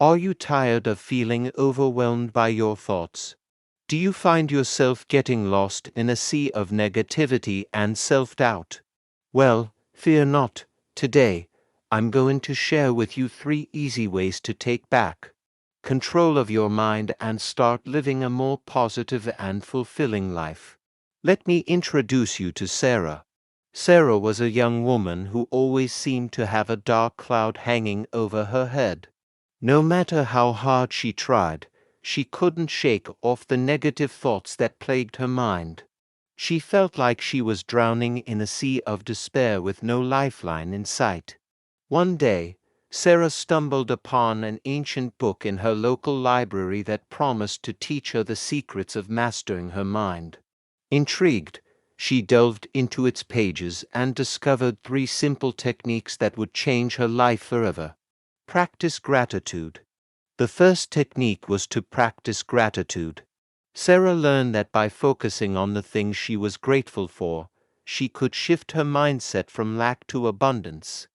Are you tired of feeling overwhelmed by your thoughts? Do you find yourself getting lost in a sea of negativity and self-doubt? Well, fear not. Today, I'm going to share with you 3 easy ways to take back control of your mind and start living a more positive and fulfilling life. Let me introduce you to Sarah. Sarah was a young woman who always seemed to have a dark cloud hanging over her head. No matter how hard she tried, she couldn't shake off the negative thoughts that plagued her mind. She felt like she was drowning in a sea of despair with no lifeline in sight. One day, Sarah stumbled upon an ancient book in her local library that promised to teach her the secrets of mastering her mind. Intrigued, she delved into its pages and discovered 3 simple techniques that would change her life forever. Practice gratitude. The first technique was to practice gratitude. Sarah learned that by focusing on the things she was grateful for, she could shift her mindset from lack to abundance.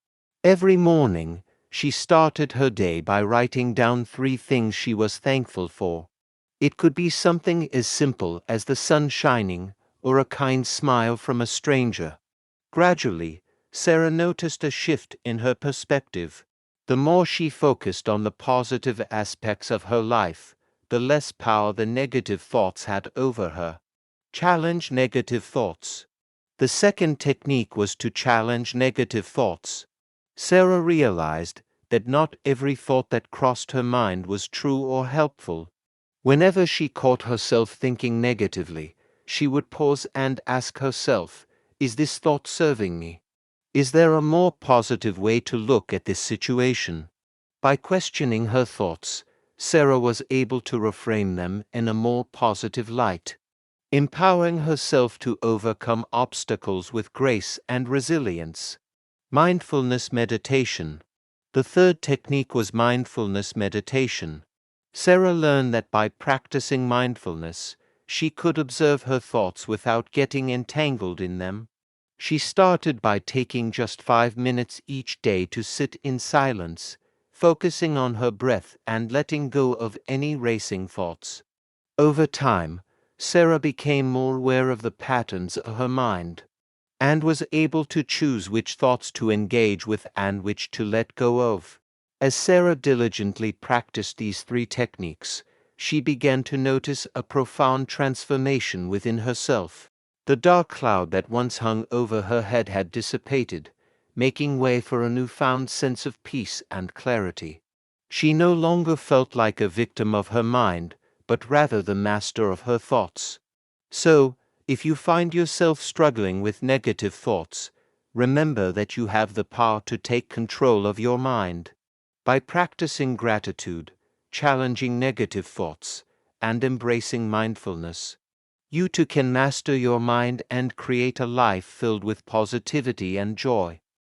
Every morning, she started her day by writing down 3 things she was thankful for. It could be something as simple as the sun shining or a kind smile from a stranger. Gradually, Sarah noticed a shift in her perspective. The more she focused on the positive aspects of her life, the less power the negative thoughts had over her. Challenge negative thoughts. The second technique was to challenge negative thoughts. Sarah realized that not every thought that crossed her mind was true or helpful. Whenever she caught herself thinking negatively, she would pause and ask herself, "Is this thought serving me? Is there a more positive way to look at this situation?" By questioning her thoughts, Sarah was able to reframe them in a more positive light, empowering herself to overcome obstacles with grace and resilience. Mindfulness meditation. The third technique was mindfulness meditation. Sarah learned that by practicing mindfulness, she could observe her thoughts without getting entangled in them. She started by taking just 5 minutes each day to sit in silence, focusing on her breath and letting go of any racing thoughts. Over time, Sarah became more aware of the patterns of her mind and was able to choose which thoughts to engage with and which to let go of. As Sarah diligently practiced these 3 techniques, she began to notice a profound transformation within herself. The dark cloud that once hung over her head had dissipated, making way for a newfound sense of peace and clarity. She no longer felt like a victim of her mind, but rather the master of her thoughts. So, if you find yourself struggling with negative thoughts, remember that you have the power to take control of your mind. By practicing gratitude, challenging negative thoughts, and embracing mindfulness, you too can master your mind and create a life filled with positivity and joy.